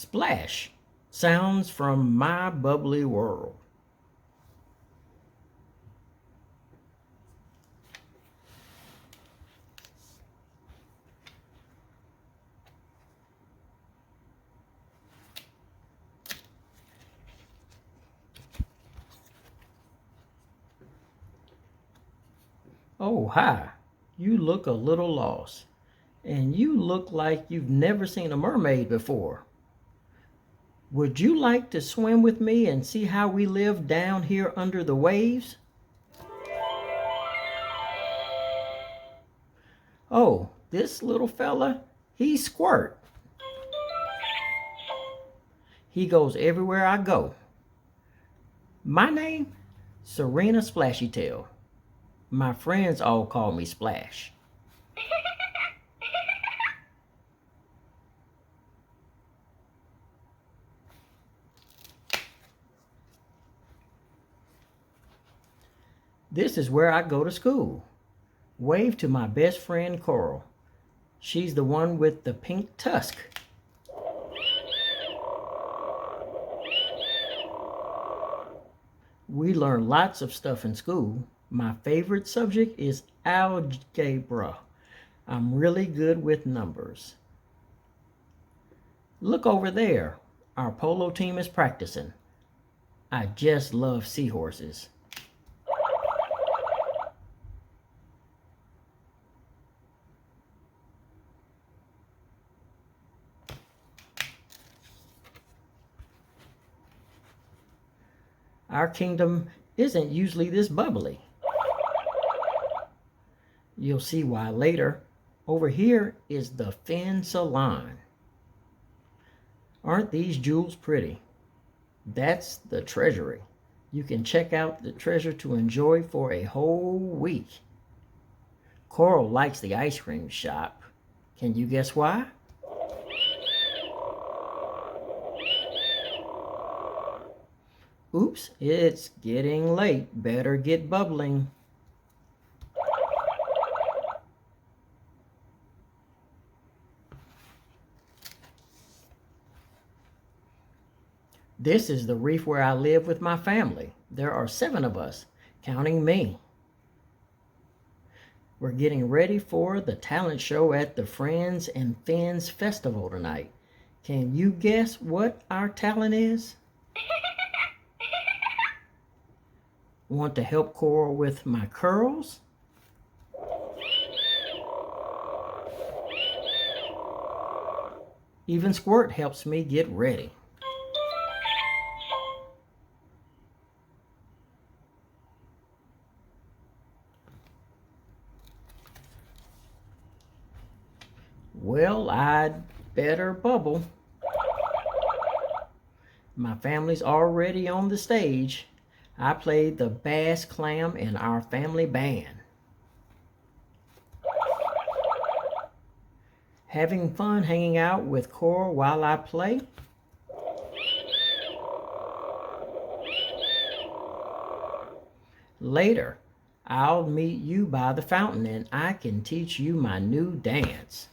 Splash! Sounds from my bubbly world. Oh, hi. You look a little lost. And you look like you've never seen a mermaid before. Would you like to swim with me and see how we live down here under the waves? Oh, this little fella, he's Squirt. He goes everywhere I go. My name? Serena Splashytail. My friends all call me Splash. This is where I go to school. Wave to my best friend Coral. She's the one with the pink tusk. We learn lots of stuff in school. My favorite subject is algebra. I'm really good with numbers. Look over there. Our polo team is practicing. I just love seahorses. Our kingdom isn't usually this bubbly. You'll see why later. Over here is the Fin Salon. Aren't these jewels pretty? That's the treasury. You can check out the treasure to enjoy for a whole week. Coral likes the ice cream shop. Can you guess why? Oops, it's getting late. Better get bubbling. This is the reef where I live with my family. There are 7 of us, counting me. We're getting ready for the talent show at the Friends and Fins Festival tonight. Can you guess what our talent is? Want to help Coral with my curls? Even Squirt helps me get ready. Well, I'd better bubble. My family's already on the stage. I played the bass clam in our family band. Having fun hanging out with Coral while I play? Later, I'll meet you by the fountain and I can teach you my new dance.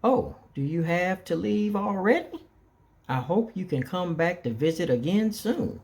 Oh, do you have to leave already? I hope you can come back to visit again soon.